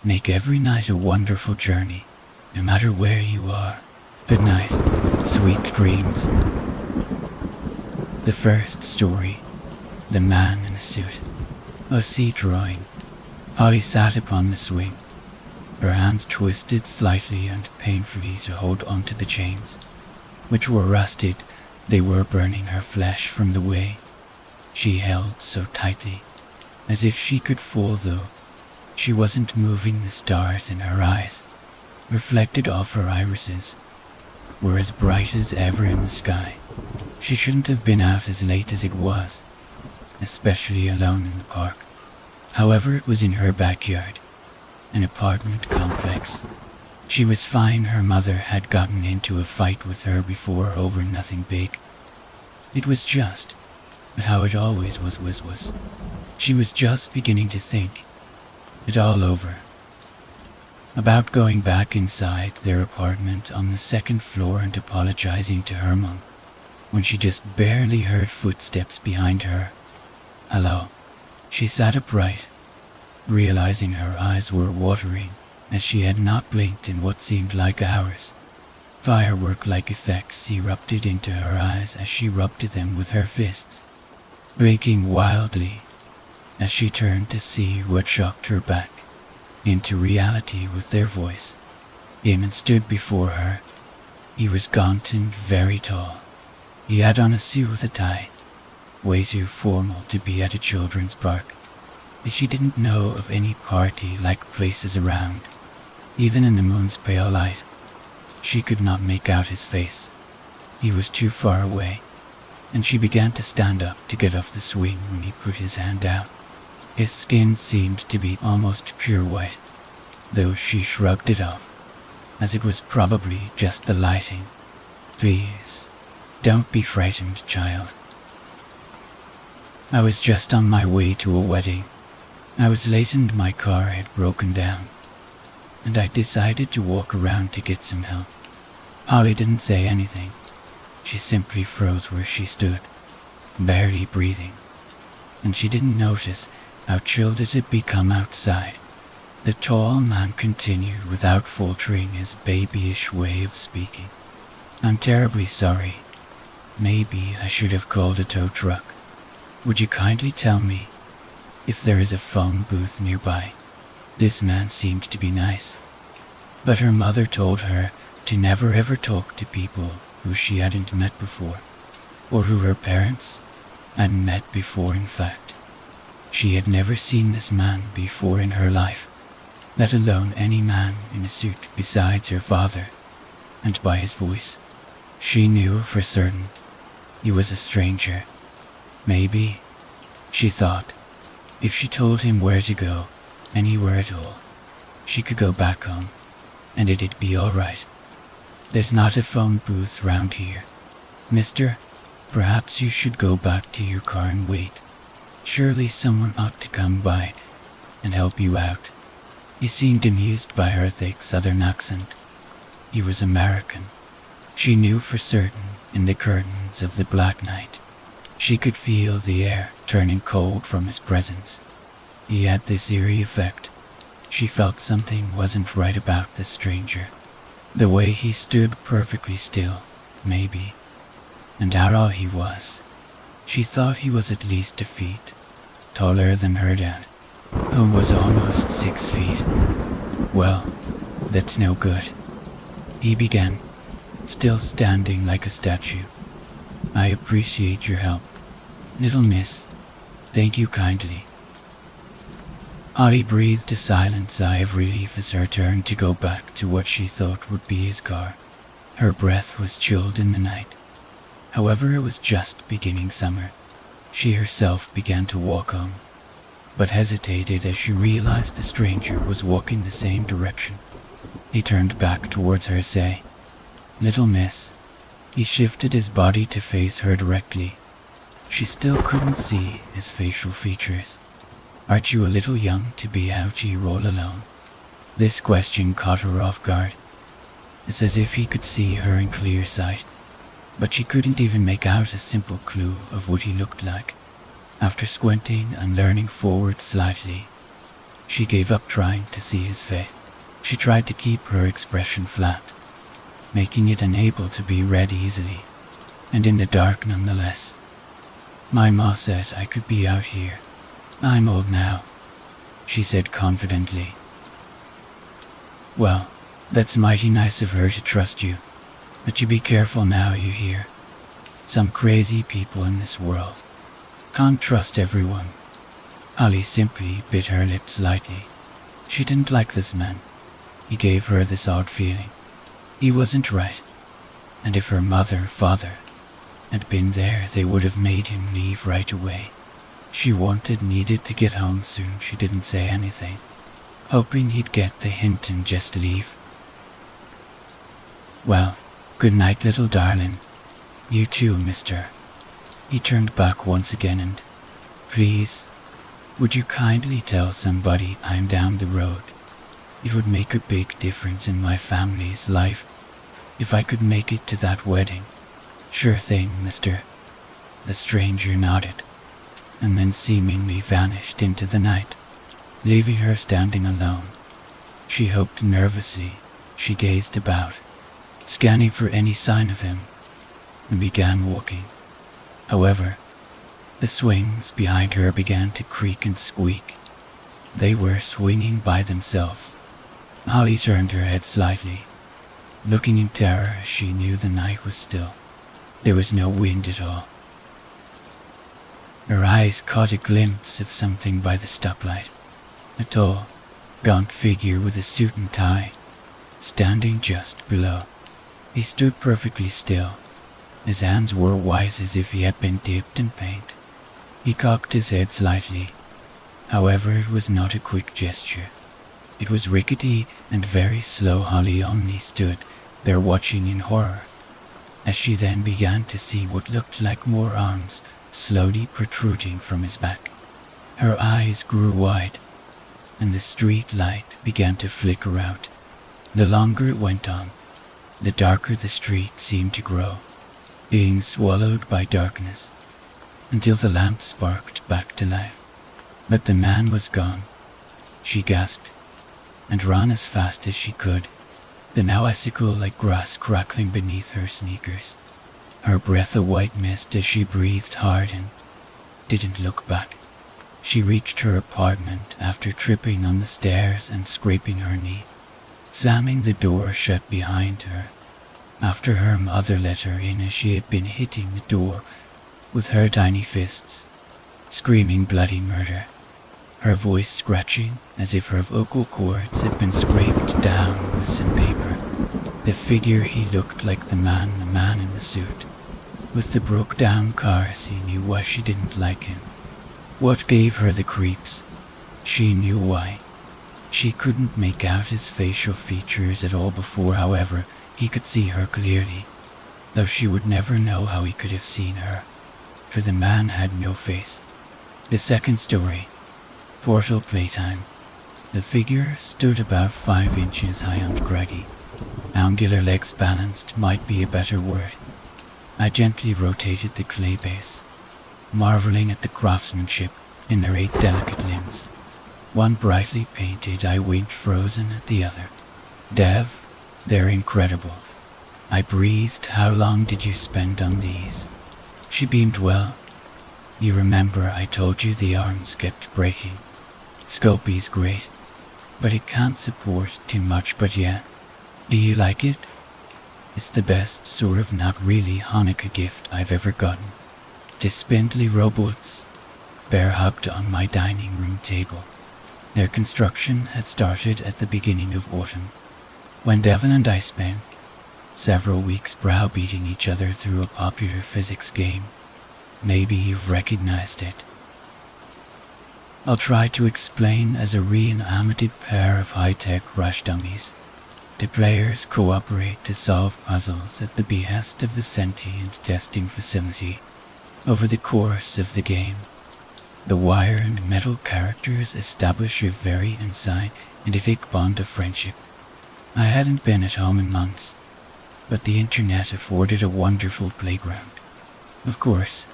Make every night a wonderful journey, no matter where you are. Good night, sweet dreams. The first story, The Man in a Suit. O.C. drawing. Holly sat upon the swing, her hands twisted slightly and painfully to hold onto the chains, which were rusted. They were burning her flesh from the way she held so tightly, as if she could fall, though she wasn't moving. The stars in her eyes, reflected off her irises, were as bright as ever in the sky. She shouldn't have been out as late as it was, especially alone in the park. However, it was in her backyard, an apartment complex. She was fine. Her mother had gotten into a fight with her before over nothing big. It was just, but how it always was. She was just beginning to think it all over, about going back inside their apartment on the second floor and apologizing to her mom, when she just barely heard footsteps behind her. Hello. She sat upright, realizing her eyes were watering as she had not blinked in what seemed like hours. Firework-like effects erupted into her eyes as she rubbed them with her fists, blinking wildly as she turned to see what shocked her back into reality with their voice. Eamon stood before her. He was gaunt and very tall. He had on a suit with a tie, way too formal to be at a children's park. She didn't know of any party-like places around. Even in the moon's pale light, she could not make out his face. He was too far away, and she began to stand up to get off the swing when he put his hand out. His skin seemed to be almost pure white, though she shrugged it off, as it was probably just the lighting. Please, don't be frightened, child. I was just on my way to a wedding. I was late and my car had broken down, and I decided to walk around to get some help. Holly didn't say anything. She simply froze where she stood, barely breathing, and she didn't notice how chilled it had become outside. The tall man continued without faltering his babyish way of speaking. I'm terribly sorry. Maybe I should have called a tow truck. Would you kindly tell me if there is a phone booth nearby? This man seemed to be nice, but her mother told her to never ever talk to people who she hadn't met before, or who her parents hadn't met before. In fact, she had never seen this man before in her life, let alone any man in a suit besides her father, and by his voice, she knew for certain he was a stranger. Maybe, she thought, if she told him where to go, anywhere at all, she could go back home, and it'd be all right. There's not a phone booth round here. Mister, perhaps you should go back to your car and wait. Surely someone ought to come by and help you out. He seemed amused by her thick southern accent. He was American. She knew for certain in the curtains of the black night. She could feel the air turning cold from his presence. He had this eerie effect. She felt something wasn't right about the stranger. The way he stood perfectly still, maybe, and how tall he was. She thought he was at least a feet taller than her dad, who was almost 6 feet. Well, that's no good. He began, still standing like a statue. I appreciate your help, little miss. Thank you kindly. Holly breathed a silent sigh of relief as her turn to go back to what she thought would be his car. Her breath was chilled in the night. However, it was just beginning summer. She herself began to walk home, but hesitated as she realized the stranger was walking the same direction. He turned back towards her, saying, "Little miss." He shifted his body to face her directly. She still couldn't see his facial features. "Aren't you a little young to be out here all alone?" This question caught her off guard. It's as if he could see her in clear sight, but she couldn't even make out a simple clue of what he looked like. After squinting and leaning forward slightly, She gave up trying to see his face. She tried to keep her expression flat, making it unable to be read easily, and in the dark nonetheless. My ma said I could be out here. I'm old now, she said confidently. Well, that's mighty nice of her to trust you, but you be careful now, you hear. Some crazy people in this world. Can't trust everyone. Holly simply bit her lips lightly. She didn't like this man. He gave her this odd feeling. He wasn't right. And if her father, had been there, they would have made him leave right away. She needed to get home soon. She didn't say anything, hoping he'd get the hint and just leave. Well, good night, little darling. You too, mister. He turned back once again and, please, would you kindly tell somebody I'm down the road? It would make a big difference in my family's life if I could make it to that wedding. Sure thing, mister. The stranger nodded, and then seemingly vanished into the night, leaving her standing alone. She hoped nervously. She gazed about, scanning for any sign of him, and began walking. However, the swings behind her began to creak and squeak. They were swinging by themselves. Holly turned her head slightly, looking in terror as she knew the night was still. There was no wind at all. Her eyes caught a glimpse of something by the stoplight. A tall, gaunt figure with a suit and tie, standing just below. He stood perfectly still. His hands were white as if he had been dipped in paint. He cocked his head slightly. However, it was not a quick gesture. It was rickety and very slow. Holly only stood there watching in horror, as she then began to see what looked like more arms slowly protruding from his back. Her eyes grew wide, and the street light began to flicker out. The longer it went on, the darker the street seemed to grow, being swallowed by darkness, until the lamp sparked back to life. But the man was gone. She gasped, and ran as fast as she could, the now icicle-like grass crackling beneath her sneakers. Her breath a white mist as she breathed hard and didn't look back. She reached her apartment after tripping on the stairs and scraping her knee, slamming the door shut behind her, after her mother let her in as she had been hitting the door with her tiny fists, screaming bloody murder, her voice scratching as if her vocal cords had been scraped down with sandpaper. The figure, he looked like the man in the suit, with the broke-down cars. He knew why she didn't like him. What gave her the creeps? She knew why. She couldn't make out his facial features at all before. However, he could see her clearly, though she would never know how he could have seen her, for the man had no face. The second story. Portal playtime. The figure stood about 5 inches high and craggy. Angular legs balanced might be a better word. I gently rotated the clay base, marveling at the craftsmanship in their 8 delicate limbs. One brightly painted, I winked frozen at the other. Dev, they're incredible. I breathed. How long did you spend on these? She beamed. Well, you remember I told you the arms kept breaking. Sculpey's great, but it can't support too much. But yeah, do you like it? It's the best sort of not really Hanukkah gift I've ever gotten. The spindly robots bear hugged on my dining room table. Their construction had started at the beginning of autumn, when Devon and I spent several weeks browbeating each other through a popular physics game. Maybe you've recognized it. I'll try to explain. As a reanimated pair of high-tech rush dummies, the players cooperate to solve puzzles at the behest of the sentient testing facility. Over the course of the game, the wire and metal characters establish a very scientific bond of friendship. I hadn't been at home in months, but the internet afforded a wonderful playground. Of course,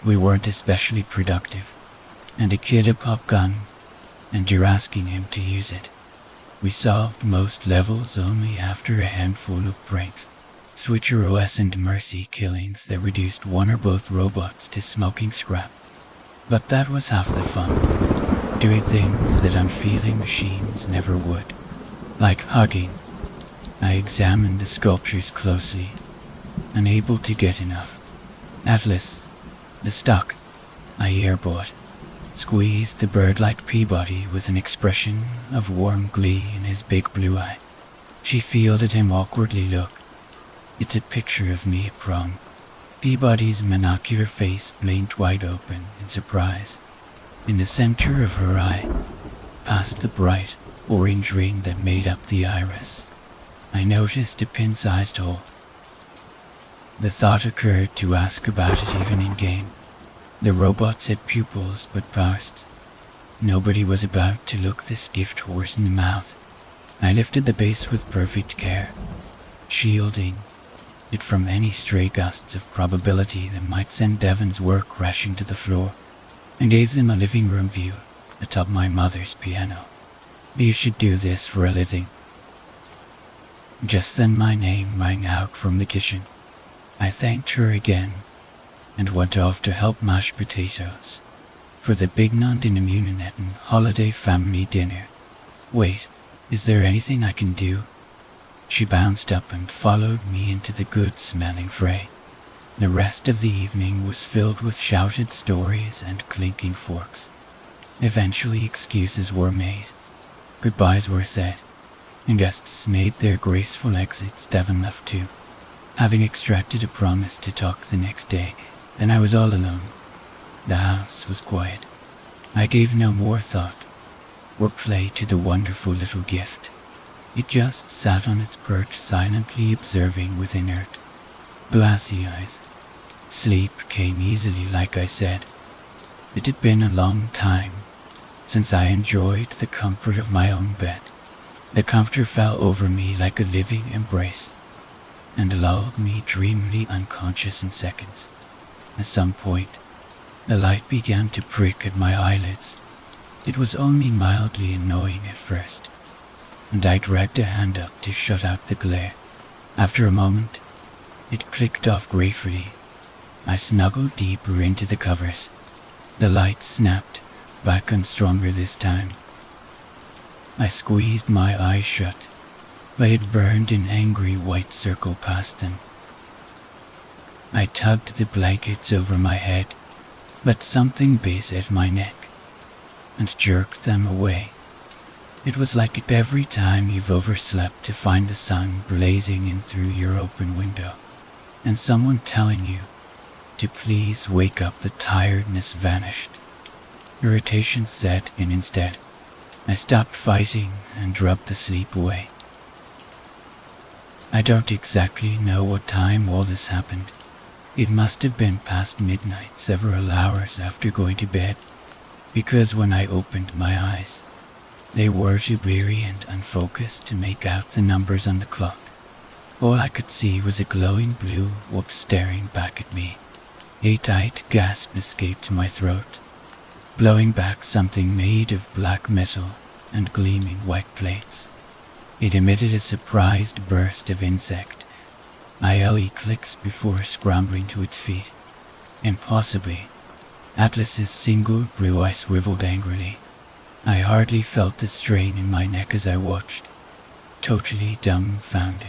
we weren't especially productive, and a kid a pop gun and you're asking him to use it. We solved most levels only after a handful of pranks, Switcher OS and mercy killings that reduced one or both robots to smoking scrap. But that was half the fun, doing things that unfeeling machines never would, like hugging. I examined the sculptures closely, unable to get enough. Atlas, the stock, I airbought, squeezed the bird-like Peabody with an expression of warm glee in his big blue eye. She fielded him awkwardly. Look, it's a picture of me at prom. Peabody's monocular face blinked wide open in surprise. In the center of her eye, past the bright orange ring that made up the iris, I noticed a pin-sized hole. The thought occurred to ask about it even in game. The robots had pupils but paused. Nobody was about to look this gift horse in the mouth. I lifted the base with perfect care, shielding it from any stray gusts of probability that might send Devon's work crashing to the floor, and gave them a living room view atop my mother's piano. You should do this for a living. Just then my name rang out from the kitchen. I thanked her again and went off to help mash potatoes for the big Nant in Immuninetten holiday family dinner. Wait, is there anything I can do? She bounced up and followed me into the good-smelling fray. The rest of the evening was filled with shouted stories and clinking forks. Eventually excuses were made, goodbyes were said, and guests made their graceful exits. Devon left too, having extracted a promise to talk the next day. Then I was all alone. The house was quiet. I gave no more thought or play to the wonderful little gift. It just sat on its perch silently observing with inert, glassy eyes. Sleep came easily, like I said. It had been a long time since I enjoyed the comfort of my own bed. The comforter fell over me like a living embrace and lulled me dreamily unconscious in seconds. At some point, the light began to prick at my eyelids. It was only mildly annoying at first, and I dragged a hand up to shut out the glare. After a moment, it clicked off gratefully. I snuggled deeper into the covers. The light snapped back on stronger this time. I squeezed my eyes shut, but it burned an angry white circle past them. I tugged the blankets over my head, but something bit at my neck and jerked them away. It was like every time you've overslept to find the sun blazing in through your open window, and someone telling you to please wake up. The tiredness vanished. Irritation set in instead. I stopped fighting and rubbed the sleep away. I don't exactly know what time all this happened. It must have been past midnight, several hours after going to bed, because when I opened my eyes, they were too bleary and unfocused to make out the numbers on the clock. All I could see was a glowing blue orb staring back at me. A tight gasp escaped my throat, blowing back something made of black metal and gleaming white plates. It emitted a surprised burst of insect. ILE clicks before scrambling to its feet. Impossibly, Atlas's single blue eye swiveled angrily. I hardly felt the strain in my neck as I watched, totally dumbfounded.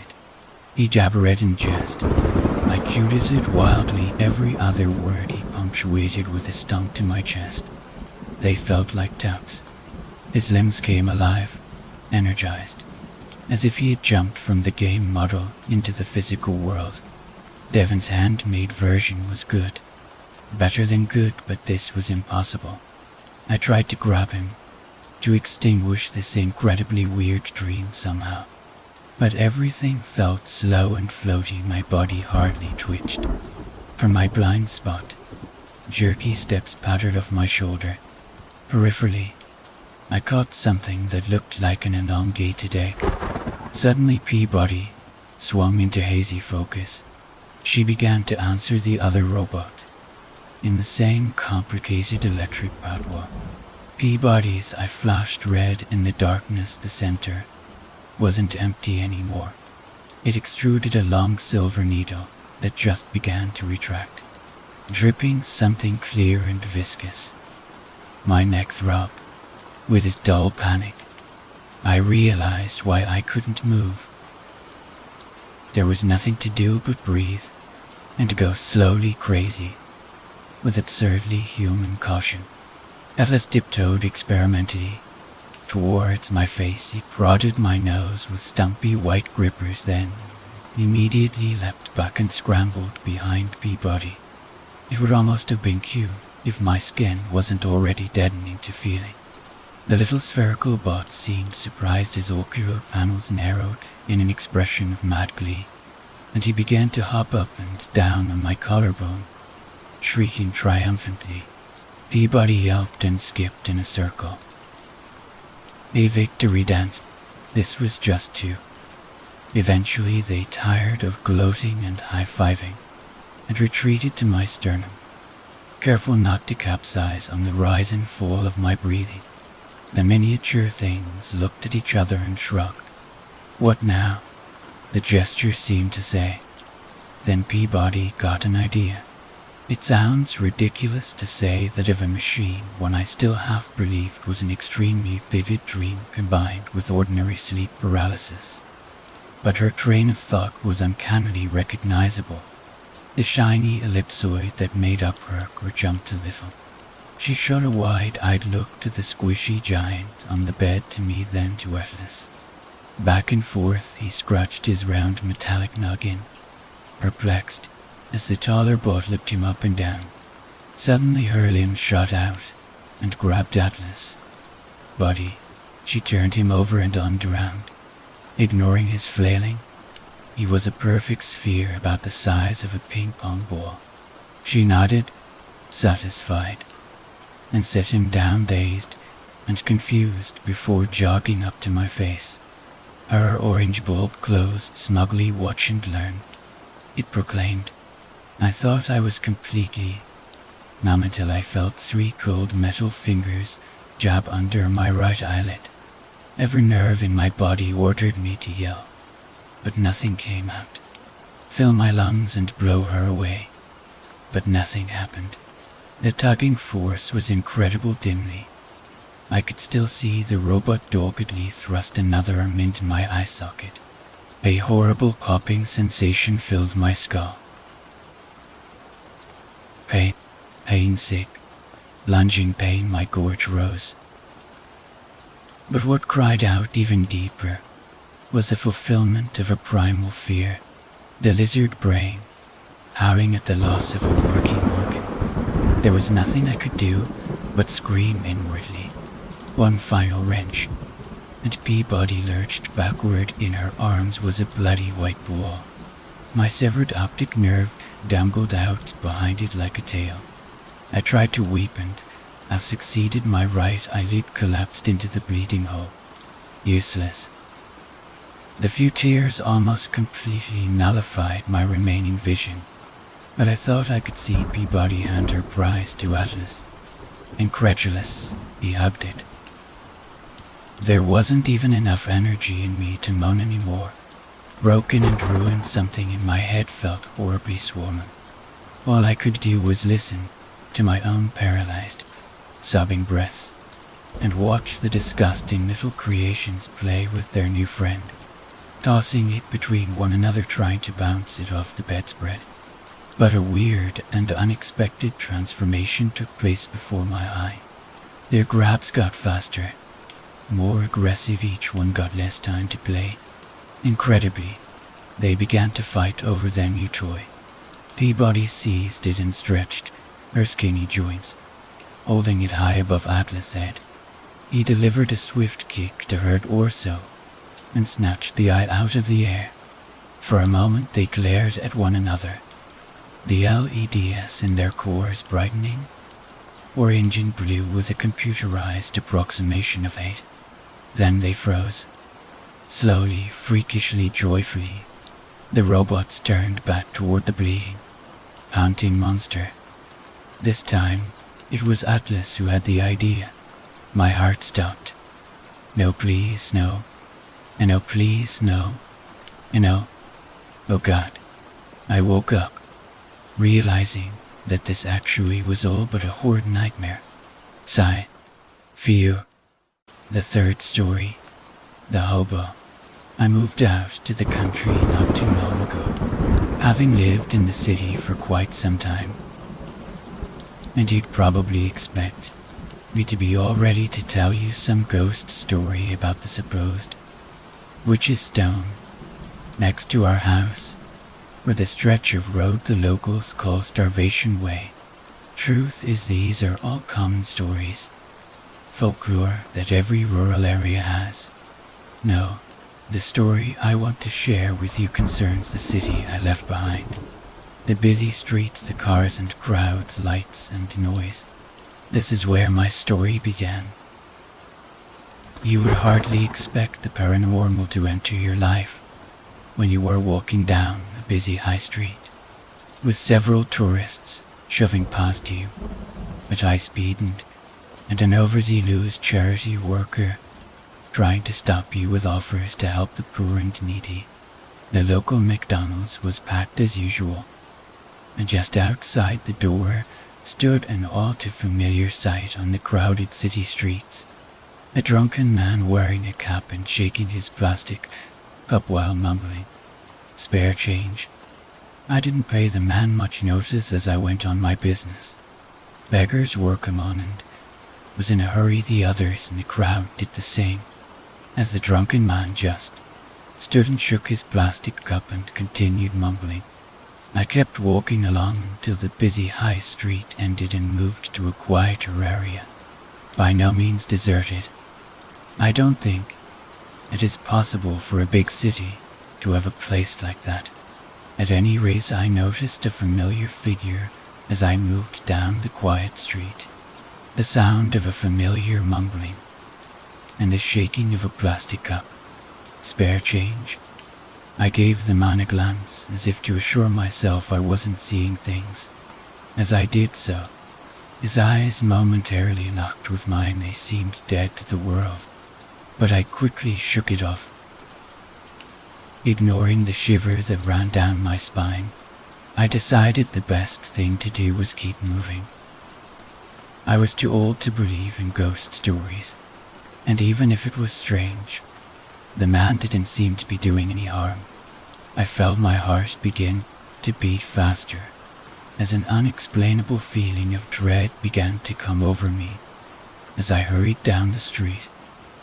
He jabbered in jest. I quoted wildly every other word he punctuated with a stump to my chest. They felt like taps. His limbs came alive, energized, as if he had jumped from the game model into the physical world. Devon's handmade version was good. Better than good, but this was impossible. I tried to grab him, to extinguish this incredibly weird dream somehow. But everything felt slow and floaty. My body hardly twitched. From my blind spot, jerky steps pattered off my shoulder. Peripherally, I caught something that looked like an elongated egg. Suddenly Peabody swung into hazy focus. She began to answer the other robot in the same complicated electric patois. Peabody's eye flashed red in the darkness. The center wasn't empty anymore. It extruded a long silver needle that just began to retract, dripping something clear and viscous. My neck throbbed with this dull panic. I realized why I couldn't move. There was nothing to do but breathe and go slowly crazy with absurdly human caution. Atlas tiptoed experimentally towards my face. He prodded my nose with stumpy white grippers, then immediately leapt back and scrambled behind Peabody. It would almost have been cute if my skin wasn't already deadening to feeling. The little spherical bot seemed surprised. His ocular panels narrowed in an expression of mad glee, and he began to hop up and down on my collarbone, shrieking triumphantly. Peabody yelped and skipped in a circle. A victory dance. This was just two. Eventually they tired of gloating and high-fiving and retreated to my sternum, careful not to capsize on the rise and fall of my breathing. The miniature things looked at each other and shrugged. What now? The gesture seemed to say. Then Peabody got an idea. It sounds ridiculous to say that of a machine one I still half believed was an extremely vivid dream combined with ordinary sleep paralysis. But her train of thought was uncannily recognizable. The shiny ellipsoid that made up her core jumped a little. She shot a wide-eyed look to the squishy giant on the bed, to me, then to Atlas. Back and forth he scratched his round metallic noggin, perplexed, as the taller bot lipped him up and down. Suddenly her limbs shot out and grabbed Atlas. Buddy, she turned him over and around, ignoring his flailing. He was a perfect sphere about the size of a ping-pong ball. She nodded, satisfied, and set him down dazed and confused before jogging up to my face. Her orange bulb closed smugly. Watch and learn, it proclaimed. I thought I was completely numb until I felt 3 cold metal fingers jab under my right eyelid. Every nerve in my body ordered me to yell, but nothing came out. Fill my lungs and blow her away. But nothing happened. The tugging force was incredible. Dimly I could still see the robot doggedly thrust another arm into my eye socket. A horrible popping sensation filled my skull. Pain, sick, lunging pain. My gorge rose. But what cried out even deeper was the fulfillment of a primal fear. The lizard brain, howling at the loss of a working organ. There was nothing I could do but scream inwardly. One final wrench, and Peabody lurched backward. In her arms was a bloody white ball. My severed optic nerve dangled out behind it like a tail. I tried to weep and I've succeeded. My right eyelid collapsed into the bleeding hole. Useless. The few tears almost completely nullified my remaining vision, but I thought I could see Peabody hand her prize to Atlas. Incredulous, he hugged it. There wasn't even enough energy in me to moan anymore. Broken and ruined, something in my head felt horribly swollen. All I could do was listen to my own paralyzed, sobbing breaths, and watch the disgusting little creations play with their new friend, tossing it between one another, trying to bounce it off the bedspread. But a weird and unexpected transformation took place before my eye. Their grabs got faster, more aggressive. Each one got less time to play. Incredibly, they began to fight over their new toy. Peabody seized it and stretched her skinny joints, holding it high above Atlas' head. He delivered a swift kick to her torso and snatched the eye out of the air. For a moment they glared at one another, the LEDs in their cores brightening, orange and blue with a computerized approximation of 8. Then they froze. Slowly, freakishly, joyfully, the robots turned back toward the bleeding, panting monster. This time, it was Atlas who had the idea. My heart stopped. No, please, no. And oh, please, no. And oh God. I woke up, realizing that this actually was all but a horrid nightmare. Sigh. Fear. The third story. The hobo. I moved out to the country not too long ago, having lived in the city for quite some time. And you'd probably expect me to be all ready to tell you some ghost story about the supposed witch's stone next to our house, or the stretch of road the locals call Starvation Way. Truth is, these are all common stories, folklore that every rural area has. No, the story I want to share with you concerns the city I left behind. The busy streets, the cars and crowds, lights and noise. This is where my story began. You would hardly expect the paranormal to enter your life when you were walking down a busy high street, with several tourists shoving past you at high speed and an overzealous charity worker trying to stop you with offers to help the poor and needy. The local McDonald's was packed as usual, and just outside the door stood an all too familiar sight on the crowded city streets. A drunken man wearing a cap and shaking his plastic cup while mumbling, "Spare change." I didn't pay the man much notice as I went on my business. Beggars were common and was in a hurry. The others in the crowd did the same, as the drunken man just stood and shook his plastic cup and continued mumbling. I kept walking along until the busy high street ended and moved to a quieter area, by no means deserted. I don't think it is possible for a big city to have a place like that. At any rate, I noticed a familiar figure as I moved down the quiet street. The sound of a familiar mumbling and the shaking of a plastic cup. "Spare change?" I gave the man a glance, as if to assure myself I wasn't seeing things. As I did so, his eyes momentarily locked with mine. They seemed dead to the world, but I quickly shook it off. Ignoring the shiver that ran down my spine, I decided the best thing to do was keep moving. I was too old to believe in ghost stories, and even if it was strange, the man didn't seem to be doing any harm. I felt my heart begin to beat faster as an unexplainable feeling of dread began to come over me as I hurried down the street,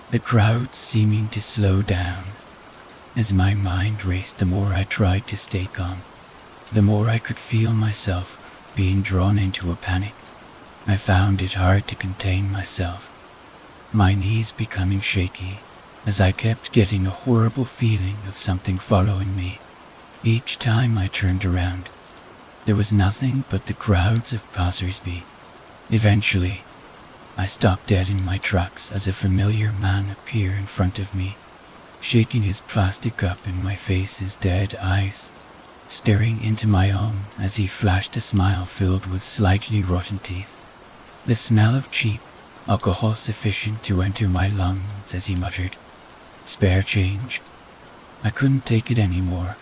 the crowd seeming to slow down. As my mind raced, the more I tried to stay calm, the more I could feel myself being drawn into a panic. I found it hard to contain myself, my knees becoming shaky as I kept getting a horrible feeling of something following me. Each time I turned around, there was nothing but the crowds of passers-by. Eventually, I stopped dead in my tracks as a familiar man appeared in front of me, shaking his plastic cup in my face, his dead eyes staring into my own as he flashed a smile filled with slightly rotten teeth. The smell of cheap alcohol sufficient to enter my lungs as he muttered, "Spare change?" I couldn't take it anymore.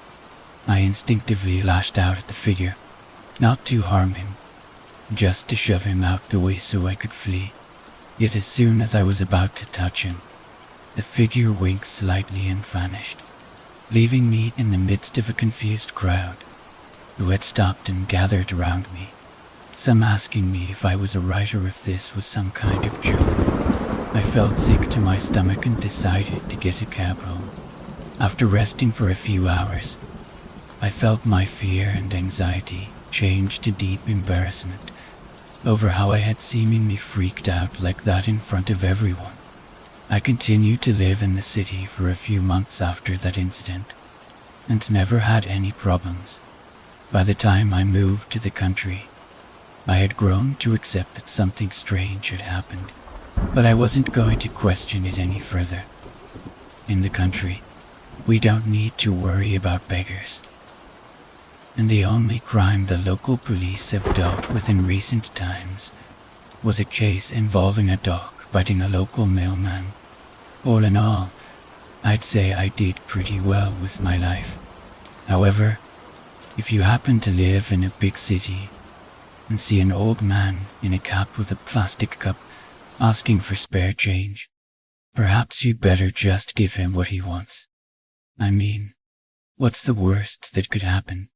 I instinctively lashed out at the figure, not to harm him, just to shove him out the way so I could flee. Yet as soon as I was about to touch him, the figure winked slightly and vanished, leaving me in the midst of a confused crowd who had stopped and gathered around me, some asking me if I was alright or if this was some kind of joke. I felt sick to my stomach and decided to get a cab home. After resting for a few hours, I felt my fear and anxiety change to deep embarrassment over how I had seemingly freaked out like that in front of everyone. I continued to live in the city for a few months after that incident, and never had any problems. By the time I moved to the country, I had grown to accept that something strange had happened, but I wasn't going to question it any further. In the country, we don't need to worry about beggars. And the only crime the local police have dealt with in recent times was a case involving a dog fighting a local mailman. All in all, I'd say I did pretty well with my life. However, if you happen to live in a big city and see an old man in a cap with a plastic cup asking for spare change, perhaps you'd better just give him what he wants. I mean, what's the worst that could happen?